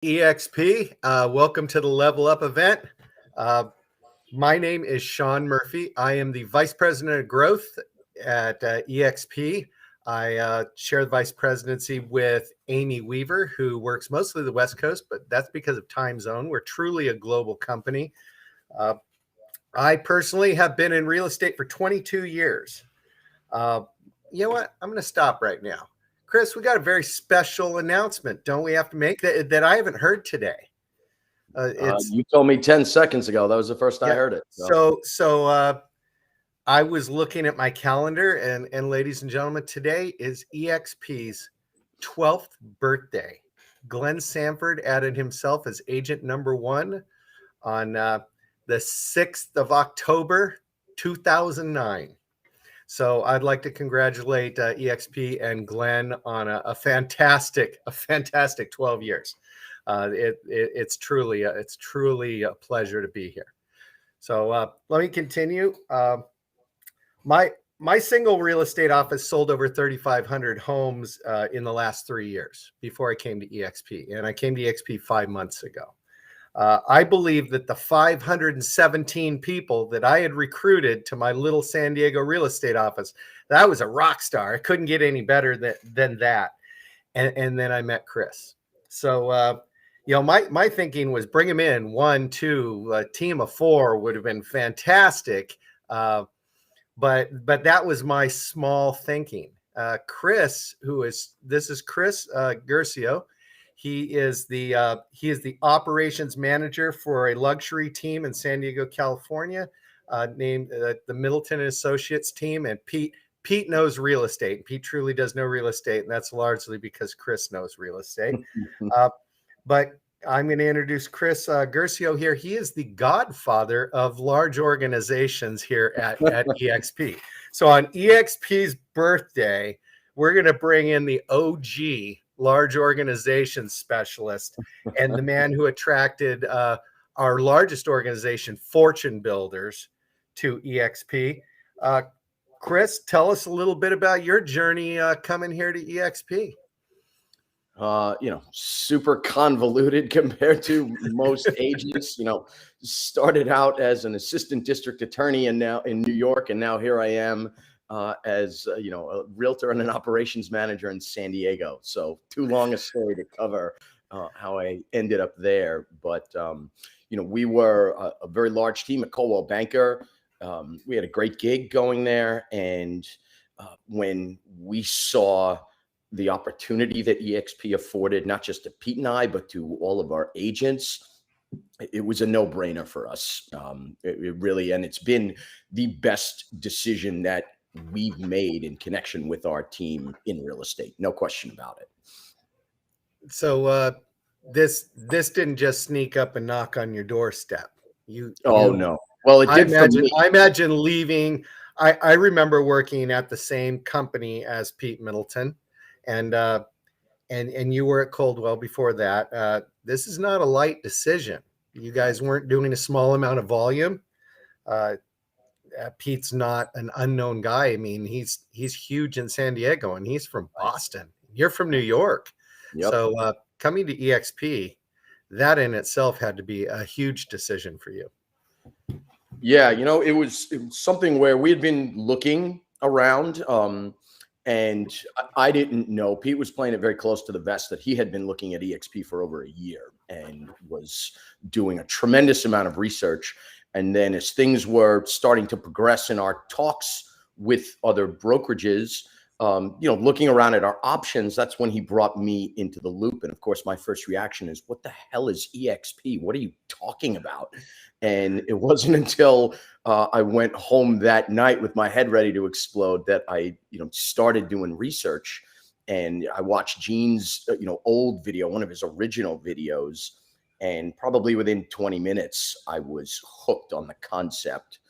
EXP, welcome to the Level Up event. Uh, my name is Sean Murphy. I am the Vice President of Growth at EXP. I share the Vice Presidency with Amy Weaver, who works mostly the West Coast, but that's because of time zone. We're truly a global company. I personally have been in real estate for 22 years. You know what? I'm going to stop right now. Chris, we got a very special announcement, don't we have to make that I haven't heard today? You told me 10 seconds ago. That was the first I heard it. So I was looking at my calendar, and ladies and gentlemen, today is EXP's 12th birthday. Glenn Sanford added himself as agent number 1 on the 6th of October, 2009. So I'd like to congratulate EXP and Glenn on a fantastic 12 years. It's truly a pleasure to be here. So let me continue. My single real estate office sold over 3,500 homes in the last 3 years before I came to EXP, and I came to EXP 5 months ago. I believe that the 517 people that I had recruited to my little San Diego real estate office, that was a rock star. I couldn't get any better than that. And then I met Chris. So, my thinking was bring him in 1, 2, a team of 4 would have been fantastic. But that was my small thinking. Chris, this is Chris Gercio. He is the operations manager for a luxury team in San Diego, California, named the Middleton and Associates team. And Pete knows real estate. Pete truly does know real estate, and that's largely because Chris knows real estate. But I'm going to introduce Chris Gercio here. He is the godfather of large organizations here at EXP. So on EXP's birthday, we're going to bring in the OG large organization specialist and the man who attracted our largest organization, Fortune Builders, to EXP. Chris, tell us a little bit about your journey coming here to EXP. Super convoluted compared to most agents. Started out as an assistant district attorney and now in New York, and now here I am as a realtor and an operations manager in San Diego. So too long a story to cover how I ended up there. But, we were a very large team at Coldwell Banker. We had a great gig going there. And when we saw the opportunity that EXP afforded, not just to Pete and I, but to all of our agents, it was a no-brainer for us. It really, and it's been the best decision that we've made in connection with our team in real estate. No question about it. So this didn't just sneak up and knock on your doorstep. No. Well, it did. I imagine leaving. I remember working at the same company as Pete Middleton, and you were at Coldwell before that. This is not a light decision. You guys weren't doing a small amount of volume. Pete's not an unknown guy. I mean, he's huge in San Diego, and he's from Boston. You're from New York. Yep. So coming to EXP, that in itself had to be a huge decision for you. Yeah, it was something where we had been looking around, and I didn't know. Pete was playing it very close to the vest that he had been looking at EXP for over a year and was doing a tremendous amount of research. And then as things were starting to progress in our talks with other brokerages, looking around at our options, that's when he brought me into the loop. And of course, my first reaction is, what the hell is EXP? What are you talking about? And it wasn't until I went home that night with my head ready to explode that I, started doing research. And I watched Gene's, old video, one of his original videos. And probably within 20 minutes, I was hooked on the concept.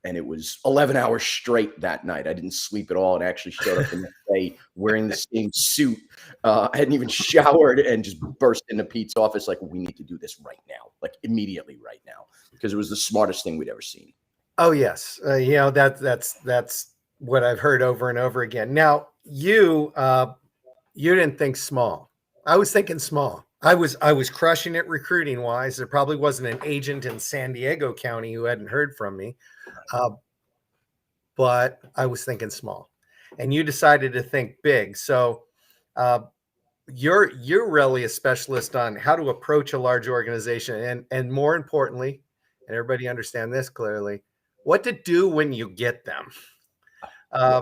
And it was 11 hours straight that night. I didn't sleep at all, and actually showed up the next day wearing the same suit. I hadn't even showered, and just burst into Pete's office like, we need to do this right now, like immediately right now, because it was the smartest thing we'd ever seen. Oh, yes. That's what I've heard over and over again. Now, you didn't think small. I was thinking small. I was crushing it recruiting wise. There probably wasn't an agent in San Diego County who hadn't heard from me, uh, but I was thinking small, and you decided to think big. So uh, you're really a specialist on how to approach a large organization, and more importantly, and everybody understand this clearly, what to do when you get them. Yeah,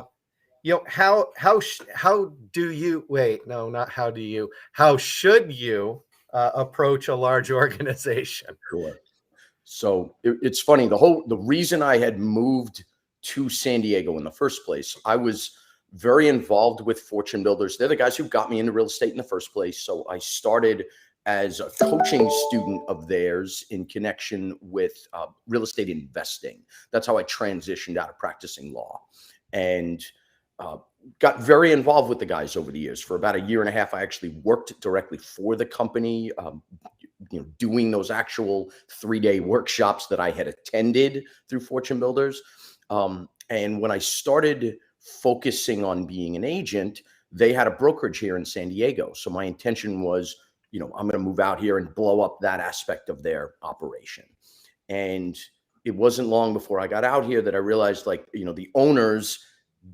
Uh, how do you wait? No, not how do you. How should you approach a large organization? sure. So it's funny. The reason I had moved to San Diego in the first place, I was very involved with Fortune Builders. They're the guys who got me into real estate in the first place. So I started as a coaching student of theirs in connection with real estate investing. That's how I transitioned out of practicing law, and uh, got very involved with the guys over the years. For about a year and a half, I actually worked directly for the company, doing those actual 3-day workshops that I had attended through Fortune Builders. And when I started focusing on being an agent, they had a brokerage here in San Diego. So my intention was, I'm going to move out here and blow up that aspect of their operation. And it wasn't long before I got out here that I realized, the owners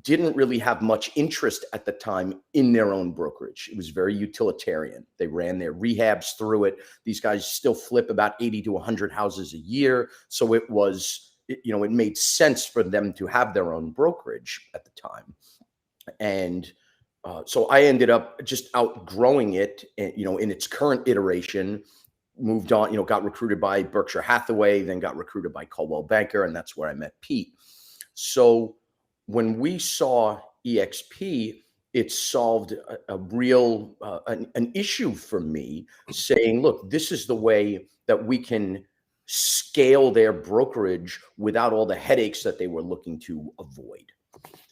didn't really have much interest at the time in their own brokerage. It was very utilitarian. They ran their rehabs through it. These guys still flip about 80 to 100 houses a year. So it made sense for them to have their own brokerage at the time. And so I ended up just outgrowing it, in its current iteration, moved on, got recruited by Berkshire Hathaway, then got recruited by Coldwell Banker, and that's where I met Pete. So when we saw EXP, it solved a real an issue for me, saying, look, this is the way that we can scale their brokerage without all the headaches that they were looking to avoid.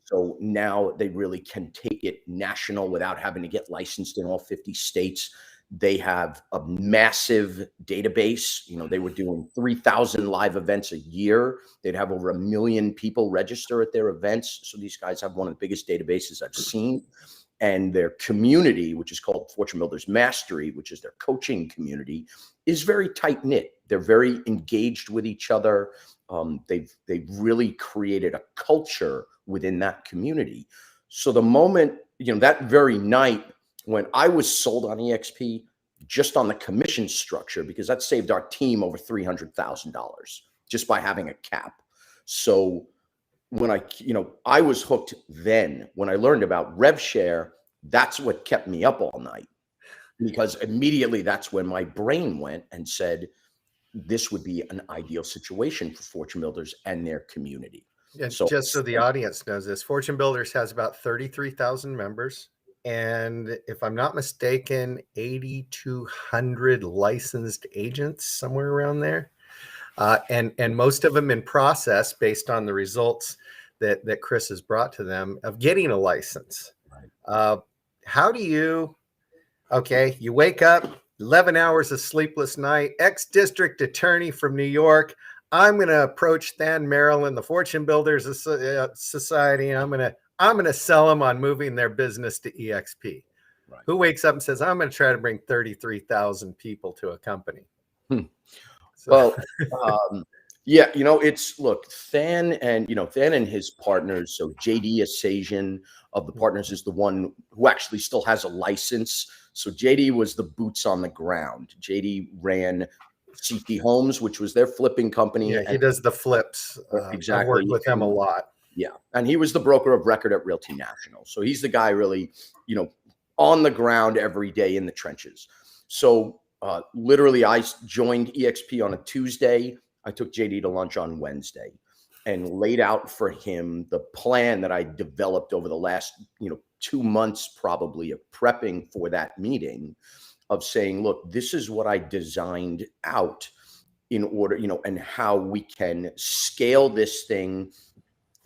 So now they really can take it national without having to get licensed in all 50 states. They have a massive database. They were doing 3,000 live events a year. They'd have over 1 million people register at their events. So these guys have one of the biggest databases I've seen. And their community, which is called Fortune Builders Mastery, which is their coaching community, is very tight knit. They're very engaged with each other. They've really created a culture within that community. So the moment, that very night when I was sold on EXP, just on the commission structure, because that saved our team over $300,000 just by having a cap. So when I was hooked then. When I learned about rev share, that's what kept me up all night, because immediately that's when my brain went and said, this would be an ideal situation for Fortune Builders and their community. And just so the audience knows this, Fortune Builders has about 33,000 members. And if I'm not mistaken, 8,200 licensed agents, somewhere around there. And most of them in process based on the results that Chris has brought to them of getting a license. How do you, you wake up, 11 hours of sleepless night, ex-district attorney from New York. I'm going to approach Stan Merrill and the Fortune Builders Society. I'm going to sell them on moving their business to EXP. Right. Who wakes up and says, I'm going to try to bring 33,000 people to a company? So. Well, yeah, look, Than and his partners. So JD Asajian of the partners is the one who actually still has a license. So JD was the boots on the ground. JD ran CT Homes, which was their flipping company. Yeah, he does the flips. Exactly. I've worked with him a lot. Yeah. And he was the broker of record at Realty National. So he's the guy really, on the ground every day in the trenches. So literally I joined EXP on a Tuesday. I took JD to lunch on Wednesday and laid out for him the plan that I developed over the last, 2 months probably of prepping for that meeting, of saying, look, this is what I designed out in order, and how we can scale this thing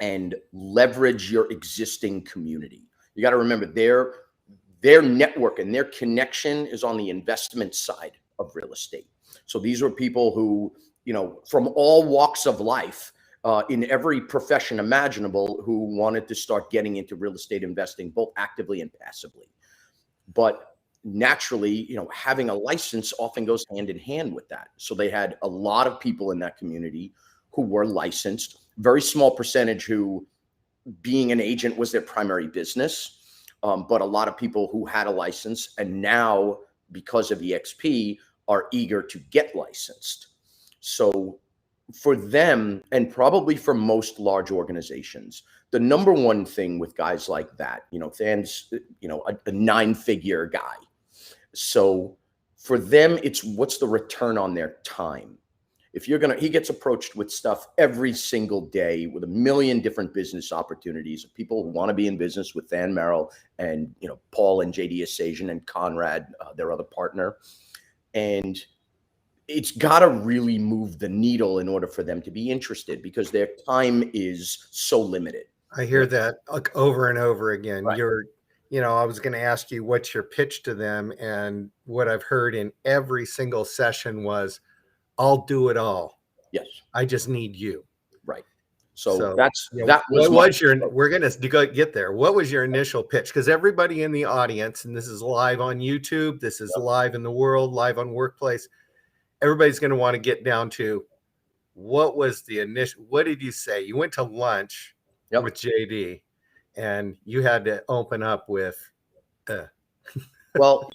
and leverage your existing community. You got to remember their network and their connection is on the investment side of real estate. So these were people who, from all walks of life, in every profession imaginable, who wanted to start getting into real estate investing, both actively and passively. But naturally, having a license often goes hand in hand with that. So they had a lot of people in that community who were licensed, very small percentage who being an agent was their primary business. But a lot of people who had a license and now, because of EXP, are eager to get licensed. So for them, and probably for most large organizations, the number one thing with guys like that, Than's, a 9-figure guy. So for them, it's what's the return on their time? If he gets approached with stuff every single day with a million different business opportunities of people who want to be in business with Than Merrill and, Paul and JD Asajian and Conrad, their other partner. And it's got to really move the needle in order for them to be interested because their time is so limited. I hear that over and over again. Right. I was going to ask you what's your pitch to them. And what I've heard in every single session was, I'll do it all. Yes. I just need you. Right. So we're going to get there. What was your initial pitch? Because everybody in the audience, and this is live on YouTube, this is live in the world, live on Workplace. Everybody's going to want to get down to what was the initial, what did you say? You went to lunch with JD and you had to open up with, Well,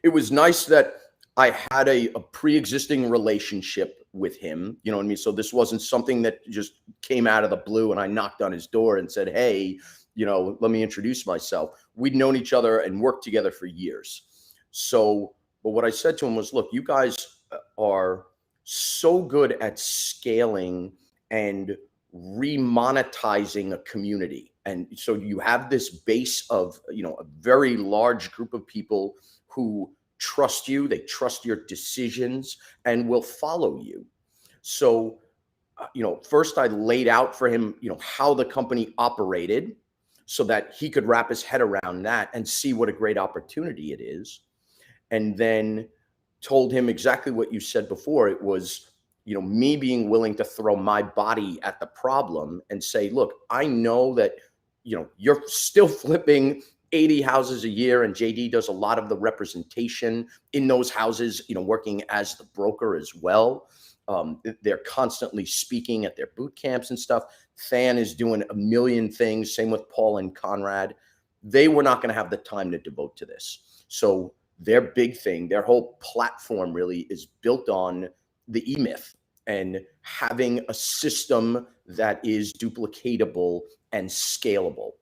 it was nice that I had a pre-existing relationship with him, you know what I mean? So this wasn't something that just came out of the blue and I knocked on his door and said, hey, let me introduce myself. We'd known each other and worked together for years. So, but what I said to him was, look, you guys are so good at scaling and remonetizing a community. And so you have this base of, a very large group of people who trust you, they trust your decisions and will follow you. So, first I laid out for him, how the company operated so that he could wrap his head around that and see what a great opportunity it is. And then told him exactly what you said before. It was, me being willing to throw my body at the problem and say, look, I know that, you're still flipping 80 houses a year and JD does a lot of the representation in those houses, working as the broker as well. They're constantly speaking at their boot camps and stuff. Than is doing a million things. Same with Paul and Conrad. They were not going to have the time to devote to this. So their big thing, their whole platform really is built on the E-Myth and having a system that is duplicatable and scalable.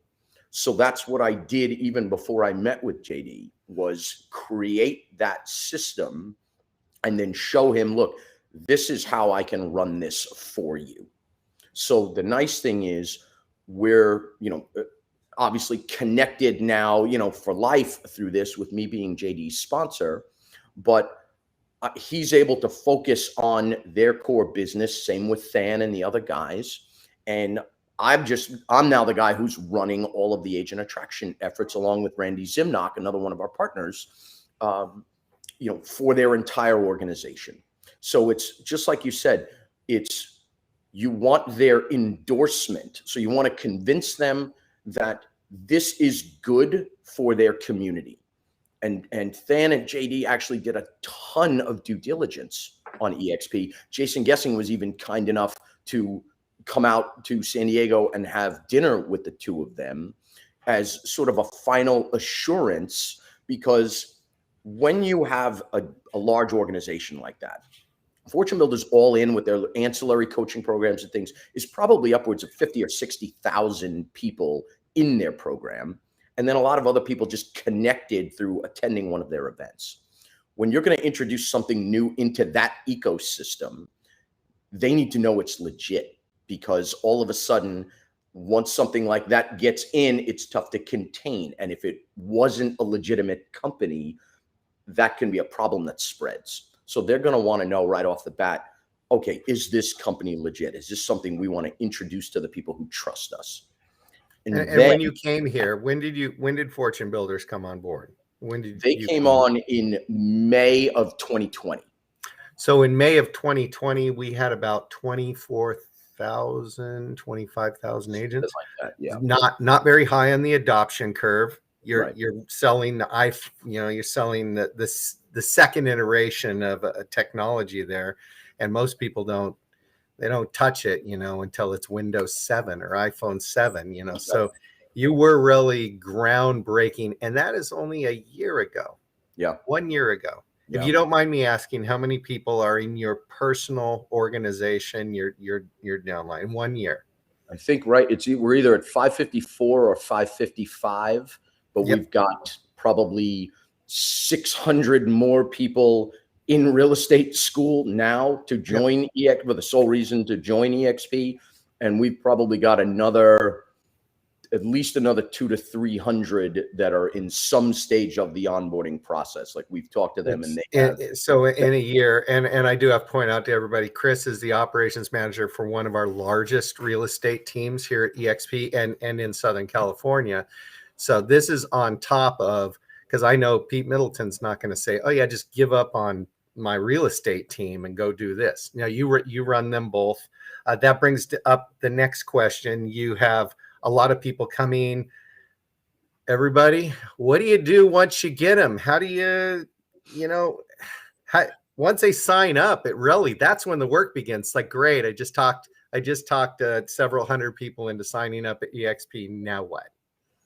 So that's what I did even before I met with JD, was create that system and then show him, look, this is how I can run this for you. So the nice thing is we're, obviously connected now, for life through this with me being JD's sponsor, but he's able to focus on their core business. Same with Than and the other guys. And I'm now the guy who's running all of the agent attraction efforts along with Randy Zimnock, another one of our partners, for their entire organization. So it's just like you said, you want their endorsement. So you want to convince them that this is good for their community. And Than and JD actually did a ton of due diligence on EXP. Jason Gessing was even kind enough to come out to San Diego and have dinner with the two of them as sort of a final assurance, because when you have a large organization like that, Fortune Builders all in with their ancillary coaching programs and things is probably upwards of 50 or 60,000 people in their program. And then a lot of other people just connected through attending one of their events. When you're going to introduce something new into that ecosystem, they need to know it's legit, because all of a sudden, once something like that gets in, it's tough to contain. And if it wasn't a legitimate company, that can be a problem that spreads. So they're going to want to know right off the bat, okay, is this company legit? Is this something we want to introduce to the people who trust us? And then, when you came here, when did Fortune Builders come on board? When did they came on in May of 2020? So in May of 2020, we had about 24,000, 25,000 agents. Like that, yeah. Not very high on the adoption curve. You're selling you're selling the second iteration of a technology there, and most people don't touch it, until it's Windows 7 or iPhone 7, So you were really groundbreaking, and that is only a year ago. Yeah. 1 year ago. Yeah. If you don't mind me asking, how many people are in your personal organization, your downline? 1 year. I think, right, we're either at 554 or 555, but Yep. we've got probably 600 more people in real estate school now to join EXP for the sole reason to join EXP. And we've probably got at least another 200 to 300 that are in some stage of the onboarding process. Like, we've talked to them, and they have. So in a year, and I do have to point out to everybody, Chris is the operations manager for one of our largest real estate teams here at EXP and in Southern California. So this is on top of, because I know Pete Middleton's not going to say, oh yeah, just give up on my real estate team and go do this. Now you run them both. That brings up the next question. You have a lot of people coming. Everybody, what do you do once you get them? How do you, once they sign up, that's when the work begins. Like, great, I just talked several hundred people into signing up at EXP. Now what?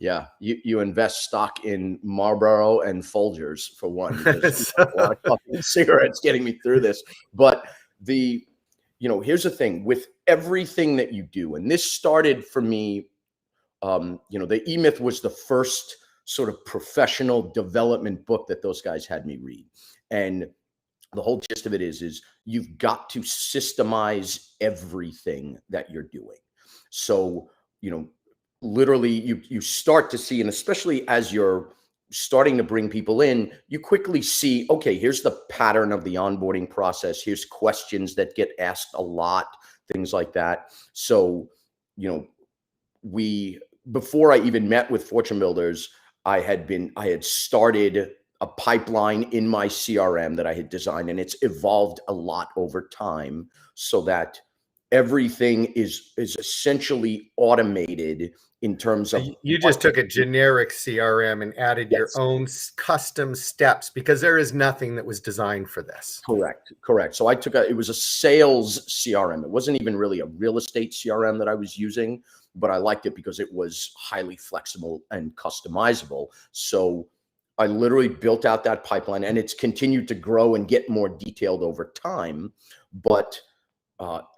Yeah, you invest stock in Marlboro and Folgers for one. Because a lot of coffee and cigarettes getting me through this. But here's the thing with everything that you do, and this started for me. The E-Myth was the first sort of professional development book that those guys had me read. And the whole gist of it is you've got to systemize everything that you're doing. So, literally you start to see, and especially as you're starting to bring people in, you quickly see, okay, here's the pattern of the onboarding process. Here's questions that get asked a lot, things like that. So, before I even met with Fortune Builders, I had started a pipeline in my CRM that I had designed, and it's evolved a lot over time so that everything is essentially automated in terms of. You just took a generic CRM and added your own custom steps, because there is nothing that was designed for this. Correct. So it was a sales CRM. It wasn't even really a real estate CRM that I was using, but I liked it because it was highly flexible and customizable. So I literally built out that pipeline, and it's continued to grow and get more detailed over time. But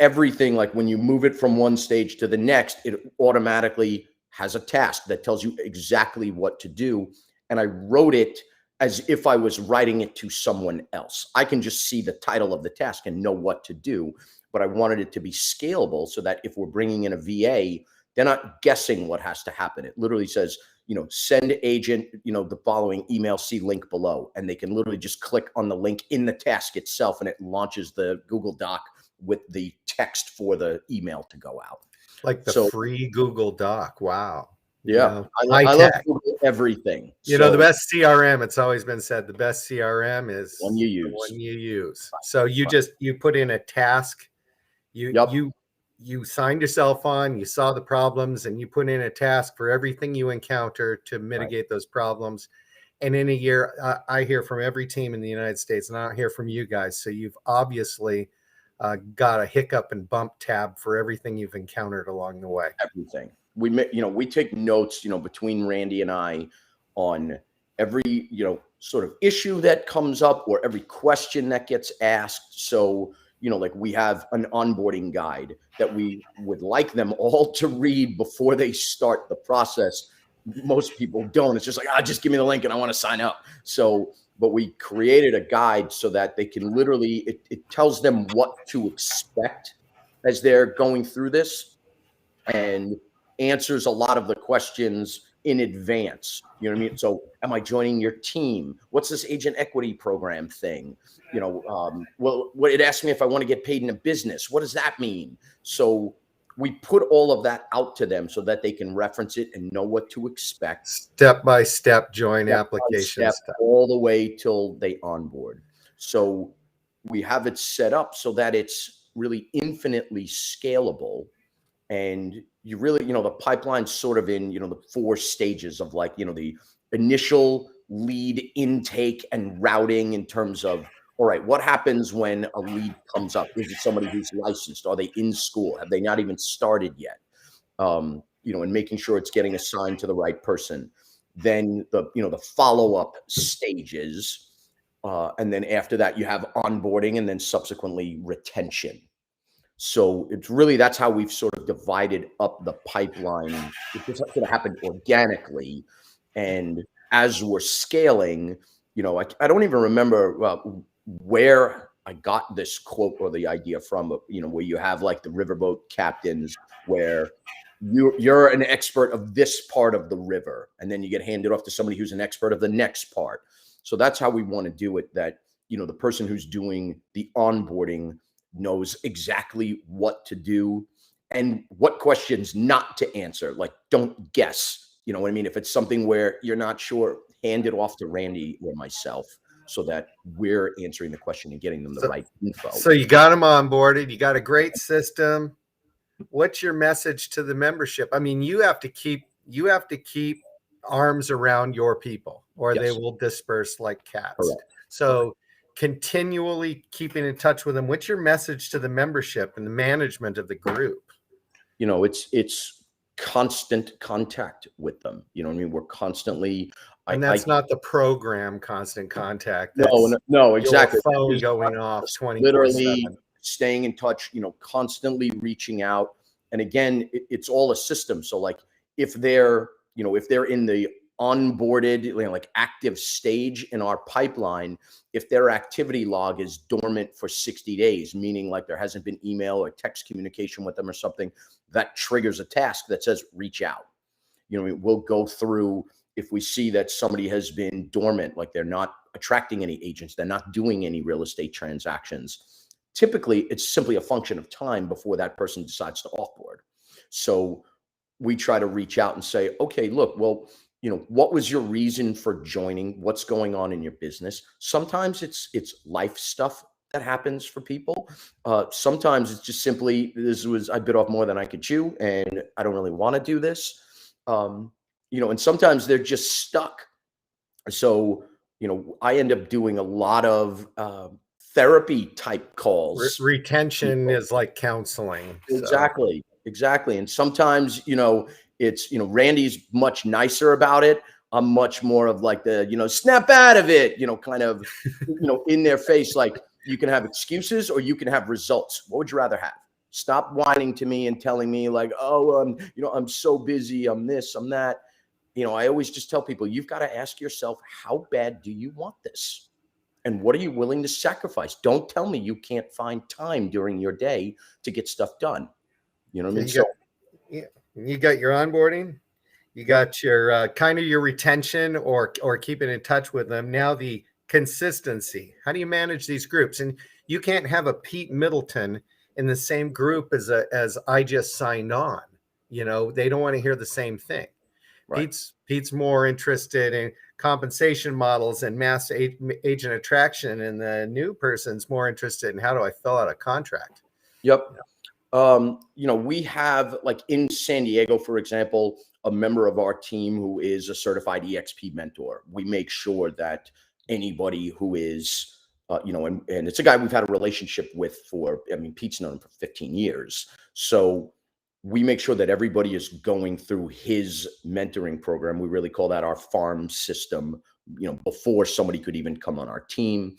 everything, like when you move it from one stage to the next, it automatically has a task that tells you exactly what to do. And I wrote it as if I was writing it to someone else. I can just see the title of the task and know what to do, but I wanted it to be scalable so that if we're bringing in a VA, they're not guessing what has to happen. It literally says, send agent, the following email, see link below. And they can literally just click on the link in the task itself, and it launches the Google Doc with the text for the email to go out. Like the free Google Doc. Wow. Yeah. I love Google everything. The best CRM, it's always been said, the best CRM is one you use. So you put in a task. You signed yourself on, you saw the problems, and you put in a task for everything you encounter to mitigate those problems. And in a year, I hear from every team in the United States, and I don't hear from you guys. So you've obviously got a hiccup and bump tab for everything you've encountered along the way. Everything. We take notes, between Randy and I on every, sort of issue that comes up or every question that gets asked. So, like we have an onboarding guide that we would like them all to read before they start the process. Most people don't. It's just like, just give me the link and I want to sign up. So, but we created a guide so that they can literally, it tells them what to expect as they're going through this, and answers a lot of the questions in advance. You know what I mean? So am I joining your team? What's this agent equity program thing? Well, it asked me if I want to get paid in a business. What does that mean? So we put all of that out to them so that they can reference it and know what to expect. Step-by-step join application step all the way till they onboard. So we have it set up so that it's really infinitely scalable. And you really, the pipeline's sort of in, the 4 stages of like, the initial lead intake and routing in terms of, all right, what happens when a lead comes up? Is it somebody who's licensed? Are they in school? Have they not even started yet? And making sure it's getting assigned to the right person. Then the follow-up stages. And then after that, you have onboarding and then subsequently retention. So it's really, that's how we've sort of divided up the pipeline. It's just going to happen organically. And as we're scaling, I don't even remember where I got this quote or the idea from, where you have like the riverboat captains where you're an expert of this part of the river, and then you get handed off to somebody who's an expert of the next part. So that's how we want to do it, that, the person who's doing the onboarding knows exactly what to do and what questions not to answer. Like, don't guess, you know what I mean? If it's something where you're not sure, hand it off to Randy or myself so that we're answering the question and getting them the right info. So you got them onboarded, you got a great system. What's your message to the membership? I mean, you have to keep arms around your people, or they will disperse like cats. Correct. So continually keeping in touch with them. What's your message to the membership and the management of the group? It's constant contact with them. You know what I mean? We're constantly, and that's not the program constant contact. No, exactly. Phone going off 24/7. Literally staying in touch, constantly reaching out. And again, it's all a system. So like if they're in the onboarded, like active stage in our pipeline, if their activity log is dormant for 60 days, meaning like there hasn't been email or text communication with them or something, that triggers a task that says reach out. We'll go through, if we see that somebody has been dormant, like they're not attracting any agents, they're not doing any real estate transactions. Typically, it's simply a function of time before that person decides to offboard. So we try to reach out and say, okay, look, well, what was your reason for joining? What's going on in your business? Sometimes it's life stuff that happens for people. Sometimes it's just simply, I bit off more than I could chew and I don't really want to do this. And sometimes they're just stuck. So, I end up doing a lot of therapy type calls. Retention is like counseling. Exactly. And sometimes, it's, Randy's much nicer about it. I'm much more of like the, snap out of it, kind of, in their face. Like, you can have excuses or you can have results. What would you rather have? Stop whining to me and telling me like, oh, I'm so busy. I'm this, I'm that. I always just tell people, you've got to ask yourself, how bad do you want this? And what are you willing to sacrifice? Don't tell me you can't find time during your day to get stuff done. You know what I mean? You got your onboarding, you got your kind of your retention or keeping in touch with them. Now the consistency. How do you manage these groups? And you can't have a Pete Middleton in the same group as I just signed on. They don't want to hear the same thing. Right. Pete's more interested in compensation models and mass agent attraction, and the new person's more interested in how do I fill out a contract. Yep. We have, like in San Diego, for example, a member of our team who is a certified EXP mentor. We make sure that anybody who is, and it's a guy we've had a relationship with Pete's known him for 15 years. So we make sure that everybody is going through his mentoring program. We really call that our farm system, before somebody could even come on our team.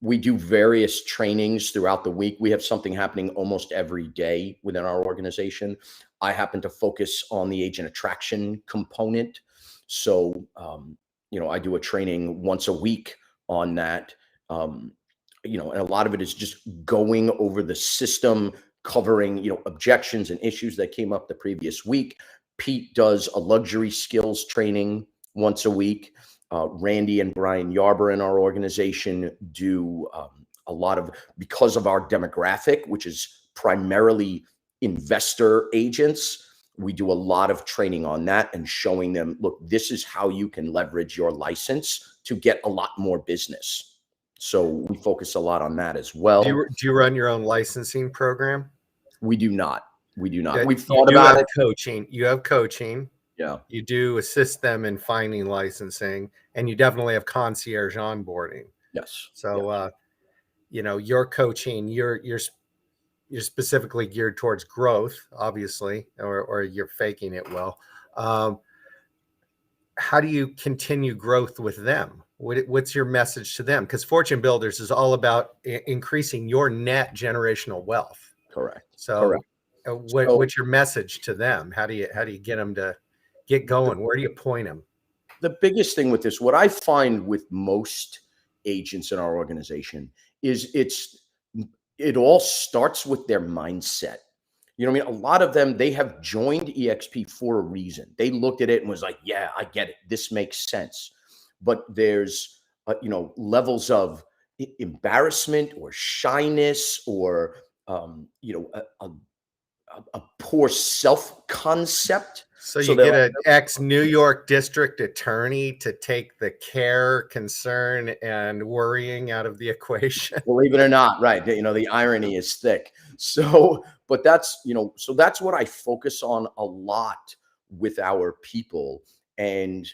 We do various trainings throughout the week. We have something happening almost every day within our organization. I happen to focus on the agent attraction component. So, I do a training once a week on that. And a lot of it is just going over the system, covering, objections and issues that came up the previous week. Pete does a luxury skills training once a week. Randy and Brian Yarber in our organization do a lot of, because of our demographic, which is primarily investor agents, we do a lot of training on that and showing them, look, this is how you can leverage your license to get a lot more business. So we focus a lot on that as well. Do you run your own licensing program? We do not. Yeah, We've thought about it. You have coaching. Yeah. You do assist them in finding licensing, and you definitely have concierge onboarding. Yes. So, your coaching, you're specifically geared towards growth, obviously, or you're faking it well. Um, how do you continue growth with them? What's your message to them? Because Fortune Builders is all about increasing your net generational wealth. Correct. So, So what's your message to them? How do you get them to get going? Where do you point them? the biggest thing with this, what I find with most agents in our organization is it all starts with their mindset. You know what I mean? A lot of them, they have joined EXP for a reason. They looked at it and was like, yeah, I get it. This makes sense. But there's, levels of embarrassment or shyness or, a poor self-concept. So So you they're get like, an ex-New York district attorney to take the care, concern, and worrying out of the equation. believe it or not, right? The irony is thick. So, but so that's what I focus on a lot with our people. And,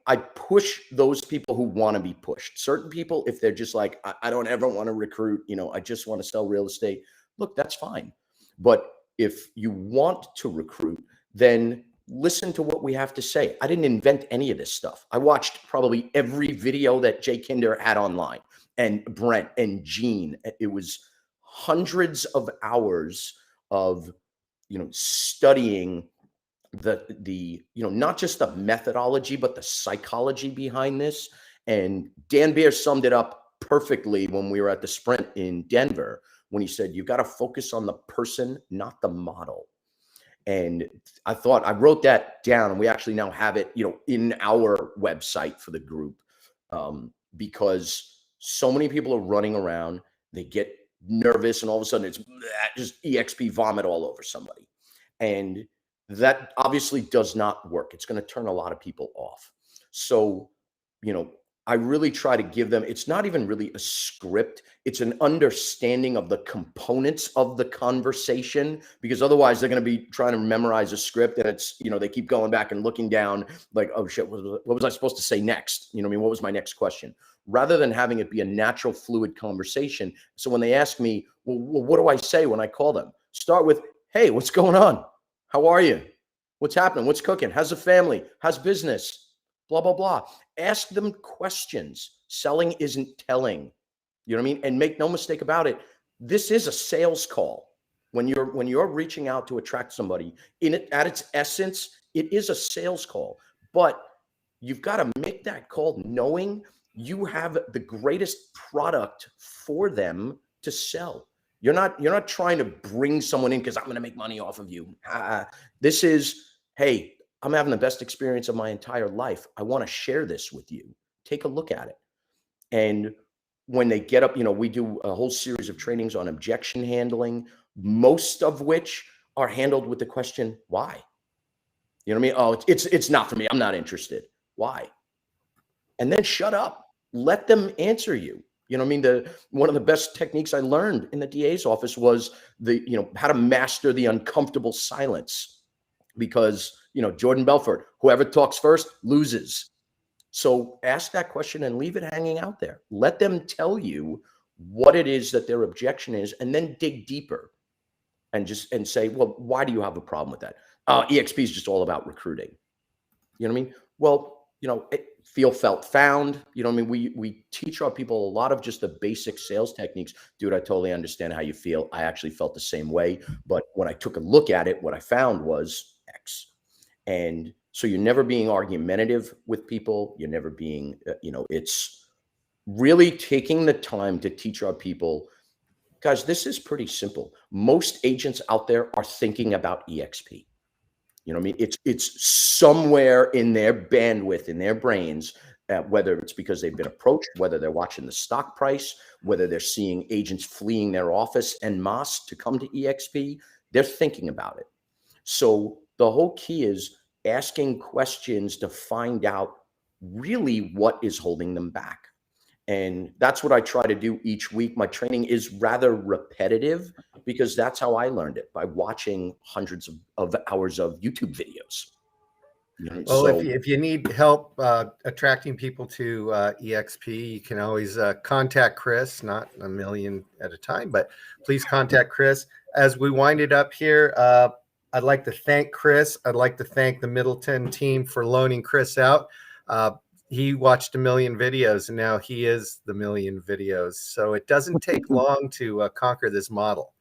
I push those people who want to be pushed. Certain people, if they're just like, I don't ever want to recruit, I just want to sell real estate. Look, that's fine. But if you want to recruit, then listen to what we have to say. I didn't invent any of this stuff. I watched probably every video that Jay Kinder had online, and Brent and Gene. It was hundreds of hours of, studying the not just the methodology, but the psychology behind this. And Dan Beer summed it up perfectly when we were at the Sprint in Denver, when he said, you got to focus on the person, not the model. And I wrote that down, and we actually now have it, in our website for the group, because so many people are running around, they get nervous, and all of a sudden it's just EXP vomit all over somebody. And that obviously does not work. It's going to turn a lot of people off. So, I really try to give them, it's not even really a script. It's an understanding of the components of the conversation, because otherwise they're going to be trying to memorize a script, and it's, they keep going back and looking down like, oh shit, what was I supposed to say next? What was my next question? Rather than having it be a natural, fluid conversation. So when they ask me, well, what do I say when I call them? Start with, hey, what's going on? How are you? What's happening? What's cooking? How's the family? How's business? Blah, blah, blah. Ask them questions. Selling isn't telling. You know what I mean? And make no mistake about it, this is a sales call. When you're reaching out to attract somebody, at its essence, it is a sales call. But you've got to make that call knowing you have the greatest product for them to sell. You're not trying to bring someone in because I'm going to make money off of you. This is, hey, I'm having the best experience of my entire life. I want to share this with you. Take a look at it. And when they get up, we do a whole series of trainings on objection handling, most of which are handled with the question, why? You know what I mean? Oh, it's not for me. I'm not interested. Why? And then shut up. Let them answer you. You know what I mean? One of the best techniques I learned in the DA's office was how to master the uncomfortable silence, because, Jordan Belfort, whoever talks first loses. So ask that question and leave it hanging out there. Let them tell you what it is that their objection is, and then dig deeper and say, well, why do you have a problem with that? EXP is just all about recruiting. You know what I mean? Well, feel, felt, found. You know what I mean? We teach our people a lot of just the basic sales techniques. Dude, I totally understand how you feel. I actually felt the same way. But when I took a look at it, what I found was X. And so you're never being argumentative with people. You're never being, it's really taking the time to teach our people, guys, this is pretty simple. Most agents out there are thinking about EXP. You know what I mean? It's somewhere in their bandwidth, in their brains, whether it's because they've been approached, whether they're watching the stock price, whether they're seeing agents fleeing their office en masse to come to EXP, they're thinking about it. So the whole key is asking questions to find out really what is holding them back. And that's what I try to do each week. My training is rather repetitive because that's how I learned it, by watching hundreds of hours of YouTube videos. Well, So if you need help attracting people to EXP, you can always contact Chris, not a million at a time, but please contact Chris. As we wind it up here, I'd like to thank Chris. I'd like to thank the Middleton team for loaning Chris out. He watched a million videos, and now he is the million videos. So it doesn't take long to conquer this model.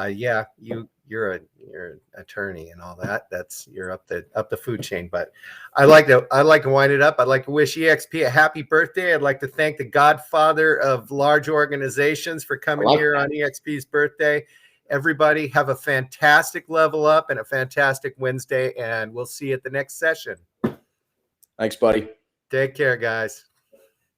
Yeah, you're an attorney and all that. You're up the food chain. But I'd like to wind it up. I'd like to wish EXP a happy birthday. I'd like to thank the godfather of large organizations for coming here on EXP's birthday. Everybody have a fantastic level up and a fantastic Wednesday, and we'll see you at the next session. Thanks, buddy. Take care, guys.